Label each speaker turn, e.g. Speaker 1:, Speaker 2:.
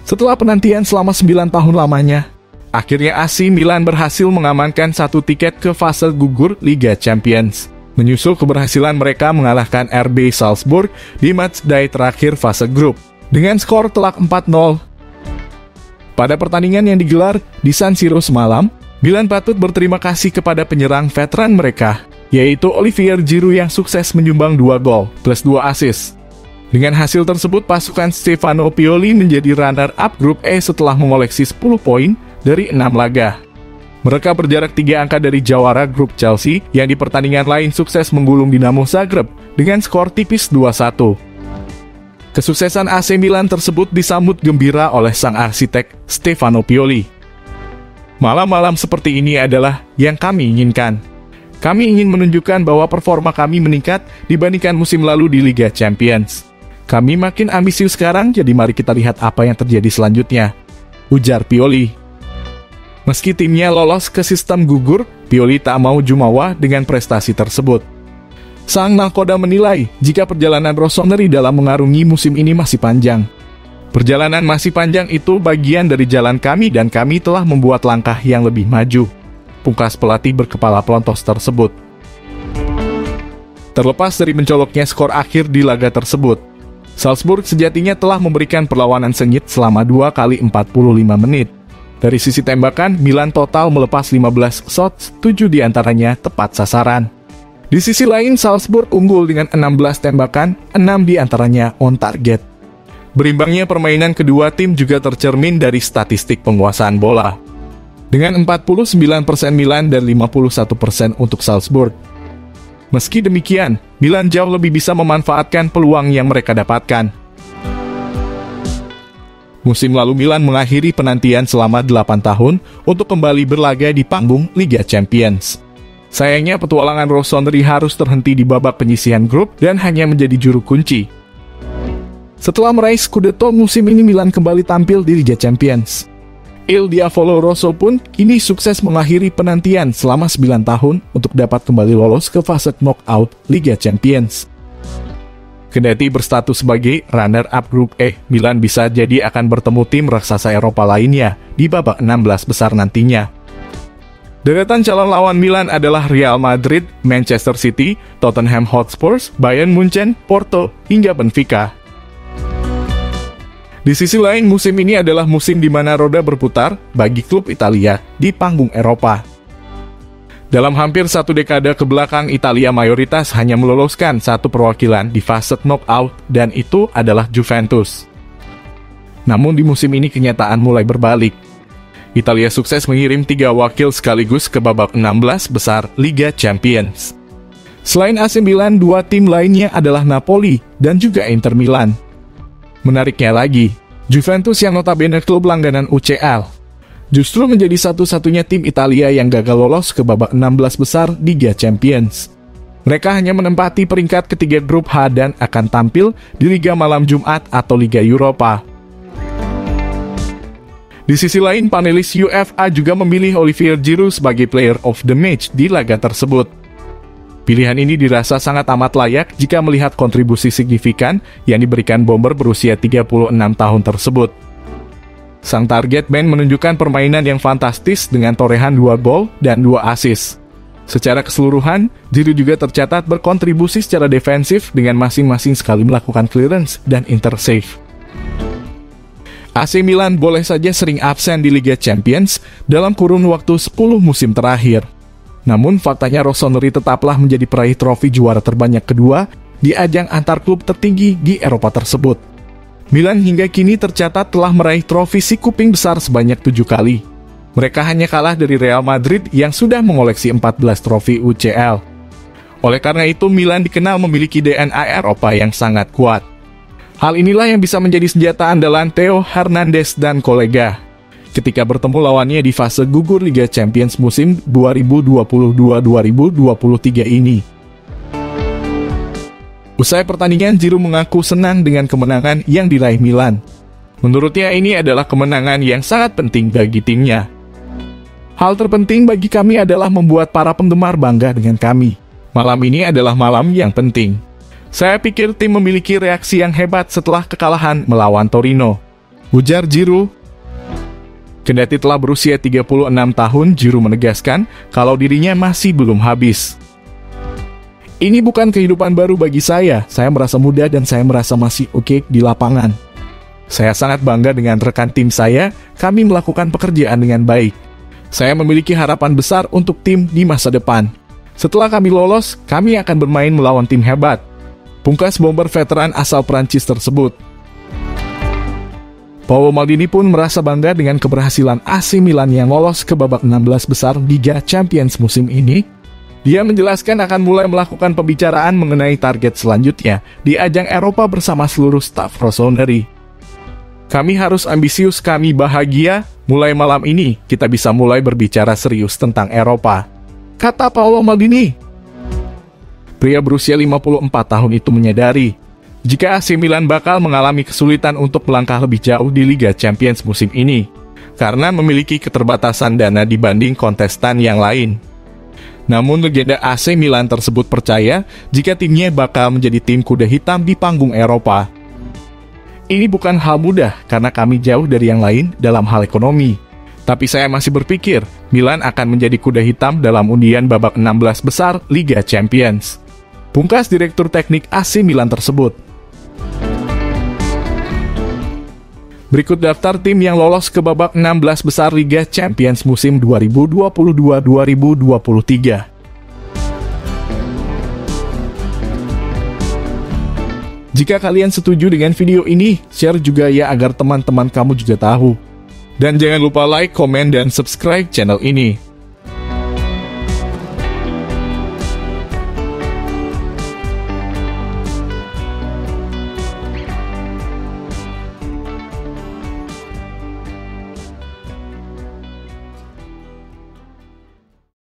Speaker 1: Setelah penantian selama 9 tahun lamanya, akhirnya AC Milan berhasil mengamankan satu tiket ke fase gugur Liga Champions, menyusul keberhasilan mereka mengalahkan RB Salzburg di matchday terakhir fase grup dengan skor telak 4-0. Pada pertandingan yang digelar di San Siro semalam, Milan patut berterima kasih kepada penyerang veteran mereka, yaitu Olivier Giroud yang sukses menyumbang 2 gol plus 2 assist. Dengan hasil tersebut, pasukan Stefano Pioli menjadi runner-up grup E setelah mengoleksi 10 poin dari 6 laga. Mereka berjarak 3 angka dari jawara grup Chelsea yang di pertandingan lain sukses menggulung Dinamo Zagreb dengan skor tipis 2-1. Kesuksesan AC Milan tersebut disambut gembira oleh sang arsitek Stefano Pioli. Malam-malam seperti ini adalah yang kami inginkan. Kami ingin menunjukkan bahwa performa kami meningkat dibandingkan musim lalu di Liga Champions. Kami makin ambisius sekarang, jadi mari kita lihat apa yang terjadi selanjutnya, ujar Pioli. Meski timnya lolos ke sistem gugur, Pioli tak mau jumawa dengan prestasi tersebut. Sang nahkoda menilai jika perjalanan Rossoneri dalam mengarungi musim ini masih panjang. Perjalanan masih panjang itu bagian dari jalan kami dan kami telah membuat langkah yang lebih maju, pungkas pelatih berkepala pelontos tersebut. Terlepas dari mencoloknya skor akhir di laga tersebut, Salzburg sejatinya telah memberikan perlawanan sengit selama 2 kali 45 menit. Dari sisi tembakan, Milan total melepas 15 shots, 7 diantaranya tepat sasaran. Di sisi lain, Salzburg unggul dengan 16 tembakan, 6 diantaranya on target. Berimbangnya permainan kedua tim juga tercermin dari statistik penguasaan bola, dengan 49% Milan dan 51% untuk Salzburg. Meski demikian, Milan jauh lebih bisa memanfaatkan peluang yang mereka dapatkan. Musim lalu Milan mengakhiri penantian selama 8 tahun untuk kembali berlaga di panggung Liga Champions. Sayangnya petualangan Rossoneri harus terhenti di babak penyisihan grup dan hanya menjadi juru kunci. Setelah meraih Scudetto musim ini, Milan kembali tampil di Liga Champions. Il Diavolo Rosso pun kini sukses mengakhiri penantian selama 9 tahun untuk dapat kembali lolos ke fase knockout Liga Champions. Kendati berstatus sebagai runner-up grup E, Milan bisa jadi akan bertemu tim raksasa Eropa lainnya di babak 16 besar nantinya. Deretan calon lawan Milan adalah Real Madrid, Manchester City, Tottenham Hotspur, Bayern Munchen, Porto, hingga Benfica. Di sisi lain, musim ini adalah musim di mana roda berputar bagi klub Italia di panggung Eropa. Dalam hampir 1 dekade ke belakang, Italia mayoritas hanya meloloskan 1 perwakilan di fase knockout, dan itu adalah Juventus. Namun di musim ini kenyataan mulai berbalik. Italia sukses mengirim 3 wakil sekaligus ke babak 16 besar Liga Champions. Selain AC Milan, 2 tim lainnya adalah Napoli dan juga Inter Milan. Menariknya lagi, Juventus yang notabene klub langganan UCL justru menjadi satu-satunya tim Italia yang gagal lolos ke babak 16 besar Liga Champions. Mereka hanya menempati peringkat ketiga grup H dan akan tampil di Liga Malam Jumat atau Liga Eropa. Di sisi lain, panelis UEFA juga memilih Olivier Giroud sebagai Player of the Match di laga tersebut. Pilihan ini dirasa sangat amat layak jika melihat kontribusi signifikan yang diberikan bomber berusia 36 tahun tersebut. Sang target man menunjukkan permainan yang fantastis dengan torehan 2 gol dan 2 assist. Secara keseluruhan, Giroud juga tercatat berkontribusi secara defensif dengan masing-masing sekali melakukan clearance dan intersave. AC Milan boleh saja sering absen di Liga Champions dalam kurun waktu 10 musim terakhir. Namun faktanya Rossoneri tetaplah menjadi peraih trofi juara terbanyak kedua di ajang antar klub tertinggi di Eropa tersebut. Milan hingga kini tercatat telah meraih trofi si kuping besar sebanyak 7 kali. Mereka hanya kalah dari Real Madrid yang sudah mengoleksi 14 trofi UCL. Oleh karena itu, Milan dikenal memiliki DNA Eropa yang sangat kuat. Hal inilah yang bisa menjadi senjata andalan Theo Hernandez dan kolega ketika bertemu lawannya di fase gugur Liga Champions musim 2022-2023 ini. Usai pertandingan, Giroud mengaku senang dengan kemenangan yang diraih Milan. Menurutnya ini adalah kemenangan yang sangat penting bagi timnya. Hal terpenting bagi kami adalah membuat para penggemar bangga dengan kami. Malam ini adalah malam yang penting. Saya pikir tim memiliki reaksi yang hebat setelah kekalahan melawan Torino. ujar Giroud. Kendati telah berusia 36 tahun, Giroud menegaskan kalau dirinya masih belum habis. Ini bukan kehidupan baru bagi saya merasa muda dan saya merasa masih oke di lapangan. Saya sangat bangga dengan rekan tim saya, kami melakukan pekerjaan dengan baik. Saya memiliki harapan besar untuk tim di masa depan. Setelah kami lolos, kami akan bermain melawan tim hebat. Pungkas bomber veteran asal Prancis tersebut. Paolo Maldini pun merasa bangga dengan keberhasilan AC Milan yang lolos ke babak 16 besar Liga Champions musim ini. Dia menjelaskan akan mulai melakukan pembicaraan mengenai target selanjutnya di ajang Eropa bersama seluruh staf rossoneri. Kami harus ambisius, kami bahagia, mulai malam ini kita bisa mulai berbicara serius tentang Eropa, kata Paolo Maldini. Pria berusia 54 tahun itu menyadari, jika AC Milan bakal mengalami kesulitan untuk melangkah lebih jauh di Liga Champions musim ini, karena memiliki keterbatasan dana dibanding kontestan yang lain. Namun legenda AC Milan tersebut percaya jika timnya bakal menjadi tim kuda hitam di panggung Eropa. Ini bukan hal mudah karena kami jauh dari yang lain dalam hal ekonomi. Tapi saya masih berpikir Milan akan menjadi kuda hitam dalam undian babak 16 besar Liga Champions. Pungkas Direktur Teknik AC Milan tersebut. Berikut daftar tim yang lolos ke babak 16 besar Liga Champions musim 2022-2023. Jika kalian setuju dengan video ini, share juga ya agar teman-teman kamu juga tahu. Dan jangan lupa like, komen, dan subscribe channel ini.